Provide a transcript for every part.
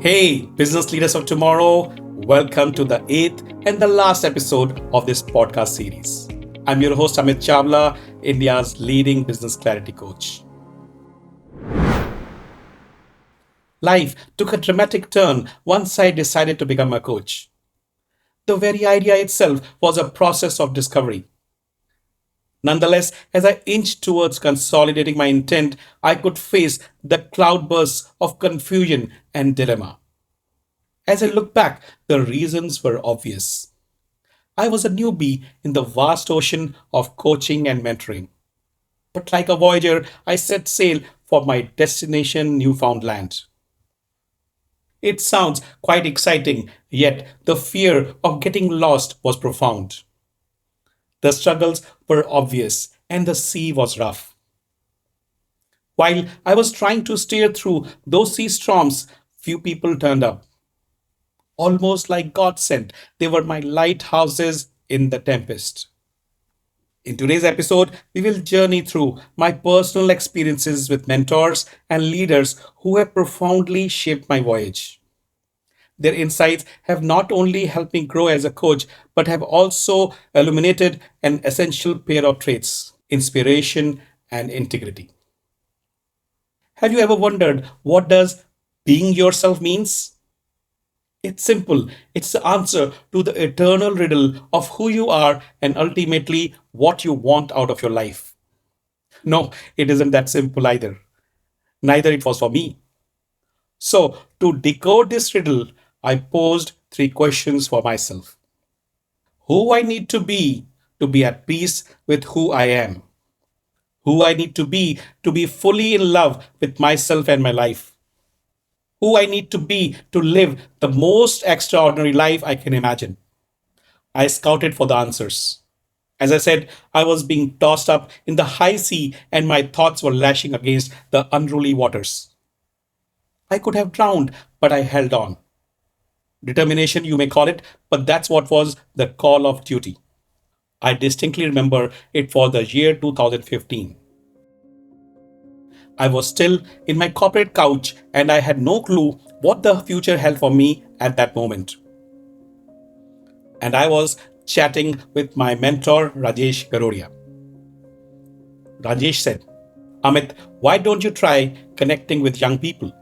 Hey, business leaders of tomorrow, welcome to the eighth and the last episode of this podcast series. I'm your host, Amit Chawla, India's leading business clarity coach. Life took a dramatic turn once I decided to become a coach. The very idea itself was a process of discovery. Nonetheless, as I inched towards consolidating my intent, I could face the cloudbursts of confusion and dilemma. As I look back, the reasons were obvious. I was a newbie in the vast ocean of coaching and mentoring. But like a voyager, I set sail for my destination, Newfoundland. It sounds quite exciting, yet the fear of getting lost was profound. The struggles were obvious, and the sea was rough. While I was trying to steer through those sea storms, few people turned up. Almost like God sent, they were my lighthouses in the tempest. In today's episode, we will journey through my personal experiences with mentors and leaders who have profoundly shaped my voyage. Their insights have not only helped me grow as a coach, but have also illuminated an essential pair of traits: inspiration and integrity. Have you ever wondered what does being yourself means? It's simple. It's the answer to the eternal riddle of who you are and ultimately what you want out of your life. No, it isn't that simple either. Neither it was for me. So, to decode this riddle, I posed three questions for myself. Who I need to be at peace with who I am. Who I need to be fully in love with myself and my life. Who I need to live the most extraordinary life I can imagine. I scouted for the answers. As I said, I was being tossed up in the high sea and my thoughts were lashing against the unruly waters. I could have drowned, but I held on. Determination, you may call it, but that's what was the call of duty. I distinctly remember it was the year 2015. I was still in my corporate couch and I had no clue what the future held for me at that moment. And I was chatting with my mentor, Rajesh Garodia. Rajesh said, Amit, why don't you try connecting with young people?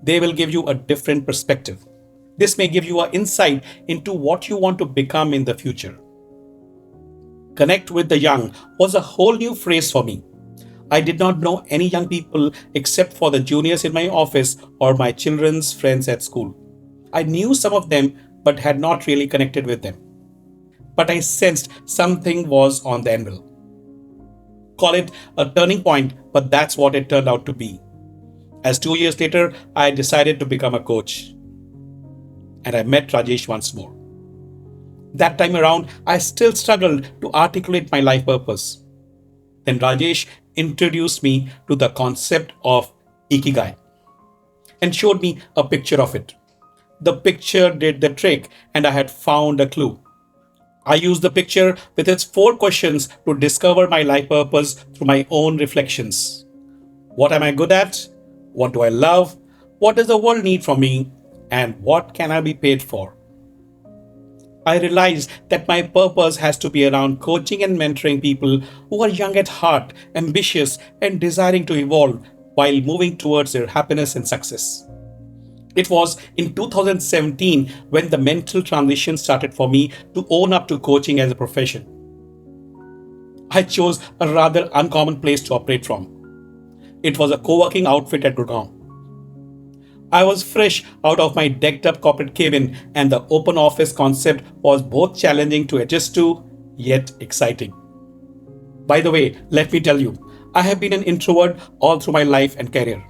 They will give you a different perspective. This may give you an insight into what you want to become in the future. Connect with the young was a whole new phrase for me. I did not know any young people except for the juniors in my office or my children's friends at school. I knew some of them but had not really connected with them. But I sensed something was on the anvil. Call it a turning point, but that's what it turned out to be. As 2 years later, I decided to become a coach. And I met Rajesh once more. That time around, I still struggled to articulate my life purpose. Then Rajesh introduced me to the concept of Ikigai and showed me a picture of it. The picture did the trick and I had found a clue. I used the picture with its 4 questions to discover my life purpose through my own reflections. What am I good at? What do I love? What does the world need from me? And what can I be paid for? I realized that my purpose has to be around coaching and mentoring people who are young at heart, ambitious, and desiring to evolve while moving towards their happiness and success. It was in 2017 when the mental transition started for me to own up to coaching as a profession. I chose a rather uncommon place to operate from. It was a co-working outfit at Gurgaon. I was fresh out of my decked up corporate cabin and the open office concept was both challenging to adjust to, yet exciting. By the way, let me tell you, I have been an introvert all through my life and career.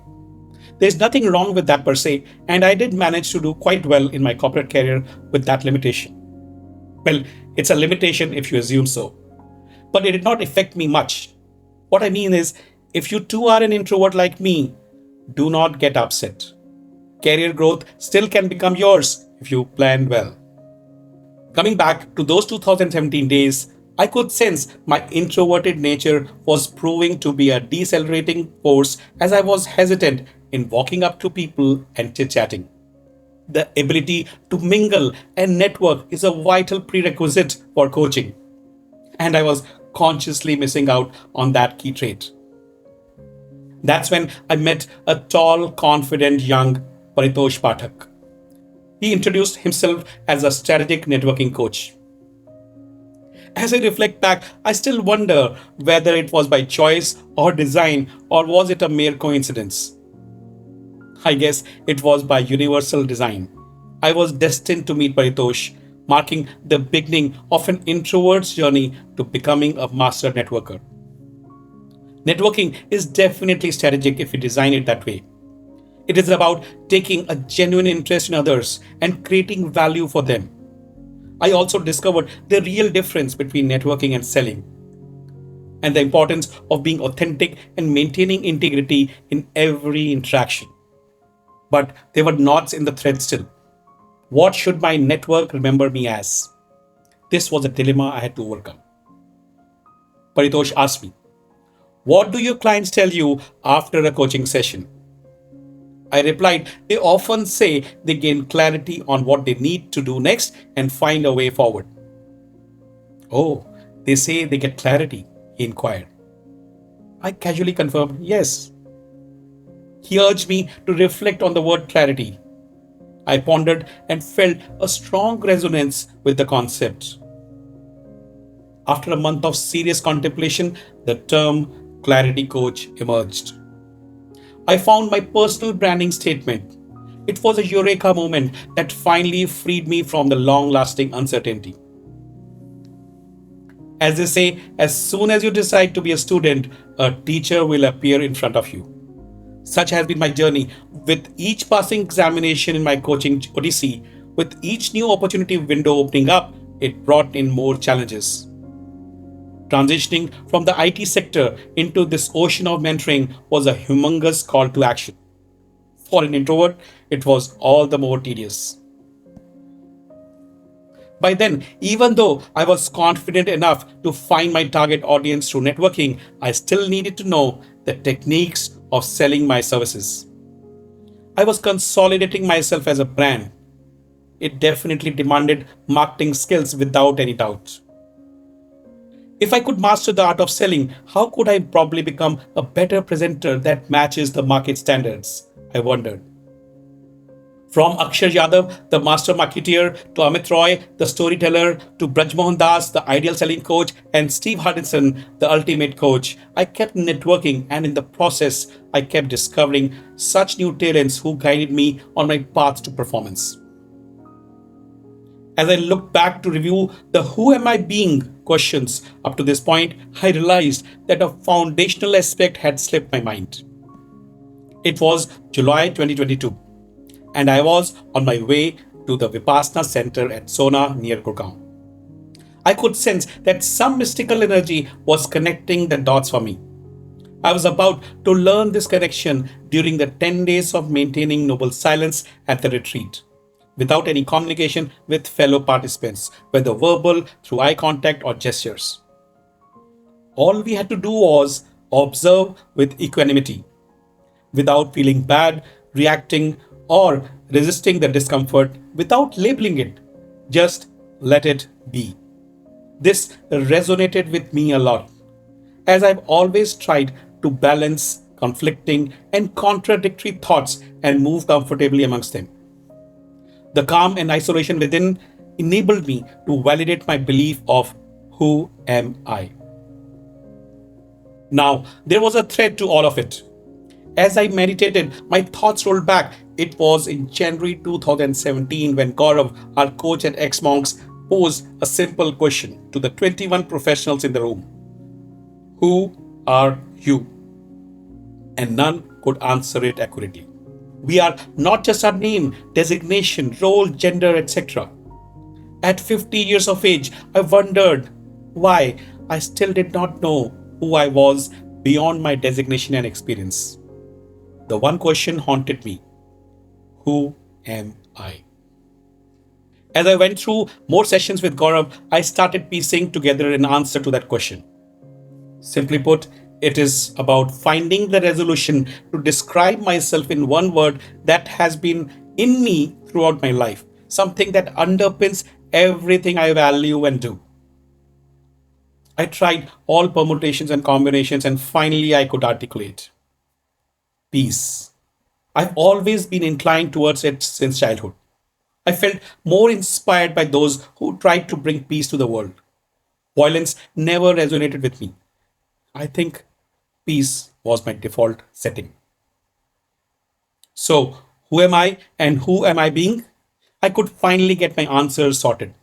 There's nothing wrong with that per se, and I did manage to do quite well in my corporate career with that limitation. Well, it's a limitation if you assume so. But it did not affect me much. What I mean is, if you too are an introvert like me, do not get upset. Career growth still can become yours if you plan well. Coming back to those 2017 days, I could sense my introverted nature was proving to be a decelerating force as I was hesitant in walking up to people and chit-chatting. The ability to mingle and network is a vital prerequisite for coaching, and I was consciously missing out on that key trait. That's when I met a tall, confident young Paritosh Pathak. He introduced himself as a strategic networking coach. As I reflect back, I still wonder whether it was by choice or design, or was it a mere coincidence. I guess it was by universal design. I was destined to meet Paritosh, marking the beginning of an introvert's journey to becoming a master networker. Networking is definitely strategic if we design it that way. It is about taking a genuine interest in others and creating value for them. I also discovered the real difference between networking and selling, and the importance of being authentic and maintaining integrity in every interaction. But there were knots in the thread still. What should my network remember me as? This was a dilemma I had to overcome. Paritosh asked me, "What do your clients tell you after a coaching session?" I replied, "They often say they gain clarity on what they need to do next and find a way forward." "Oh, they say they get clarity?" he inquired. I casually confirmed, "Yes." He urged me to reflect on the word clarity. I pondered and felt a strong resonance with the concept. After a month of serious contemplation, the term clarity coach emerged. I found my personal branding statement. It was a eureka moment that finally freed me from the long lasting uncertainty. As they say, as soon as you decide to be a student, a teacher will appear in front of you. Such has been my journey. With each passing examination in my coaching odyssey, with each new opportunity window opening up, it brought in more challenges. Transitioning from the IT sector into this ocean of mentoring was a humongous call to action. For an introvert, it was all the more tedious. By then, even though I was confident enough to find my target audience through networking, I still needed to know the techniques of selling my services. I was consolidating myself as a brand. It definitely demanded marketing skills without any doubt. If I could master the art of selling, how could I probably become a better presenter that matches the market standards? I wondered. From Akshar Yadav, the master marketeer, to Amit Roy, the storyteller, to Braj Mohan Das, the ideal selling coach, and Steve Hardison, the ultimate coach, I kept networking, and in the process, I kept discovering such new talents who guided me on my path to performance. As I looked back to review the "Who am I being" questions up to this point, I realized that a foundational aspect had slipped my mind. It was July 2022, and I was on my way to the Vipassana Center at Sona near Gurgaon. I could sense that some mystical energy was connecting the dots for me. I was about to learn this connection during the 10 days of maintaining noble silence at the retreat, without any communication with fellow participants, whether verbal, through eye contact, or gestures. All we had to do was observe with equanimity, without feeling bad, reacting, or resisting the discomfort, without labeling it. Just let it be. This resonated with me a lot, as I've always tried to balance conflicting and contradictory thoughts and move comfortably amongst them. The calm and isolation within enabled me to validate my belief of "Who am I?" Now, there was a thread to all of it. As I meditated, my thoughts rolled back. It was in January 2017 when Gaurav, our coach and ex-monks, posed a simple question to the 21 professionals in the room. "Who are you?" And none could answer it accurately. We are not just our name, designation, role, gender, etc. At 50 years of age, I wondered why I still did not know who I was beyond my designation and experience. The one question haunted me: who am I? As I went through more sessions with Gaurav, I started piecing together an answer to that question. Simply put, it is about finding the resolution to describe myself in one word that has been in me throughout my life, something that underpins everything I value and do. I tried all permutations and combinations, and finally I could articulate peace. I've always been inclined towards it since childhood. I felt more inspired by those who tried to bring peace to the world. Violence never resonated with me. I think peace was my default setting. So, who am I and who am I being? I could finally get my answers sorted.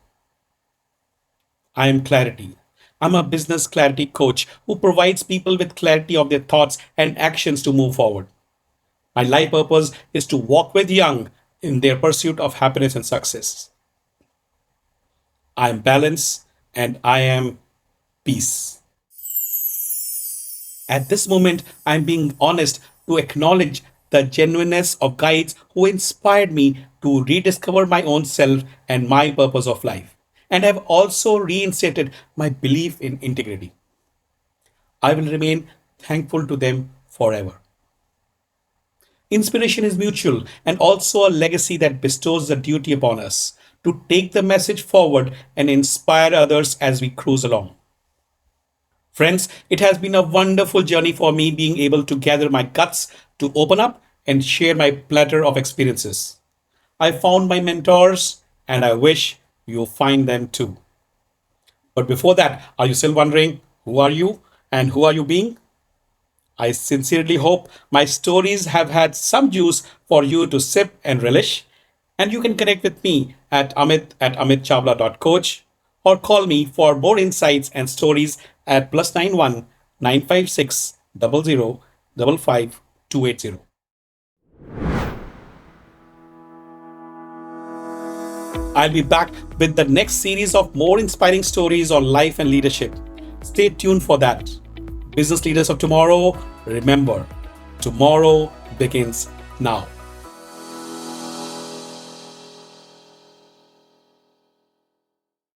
I am clarity. I'm a business clarity coach who provides people with clarity of their thoughts and actions to move forward. My life purpose is to walk with young in their pursuit of happiness and success. I am balance and I am peace. At this moment, I'm being honest to acknowledge the genuineness of guides who inspired me to rediscover my own self and my purpose of life, and have also reinstated my belief in integrity. I will remain thankful to them forever. Inspiration is mutual and also a legacy that bestows the duty upon us to take the message forward and inspire others as we cruise along. Friends, it has been a wonderful journey for me being able to gather my guts to open up and share my platter of experiences. I found my mentors and I wish you find them too. But before that, are you still wondering who are you and who are you being? I sincerely hope my stories have had some juice for you to sip and relish. And you can connect with me at amit@amitchawla.coach or call me for more insights and stories at +91 956 00 55 280. I'll be back with the next series of more inspiring stories on life and leadership. Stay tuned for that. Business leaders of tomorrow, remember, tomorrow begins now.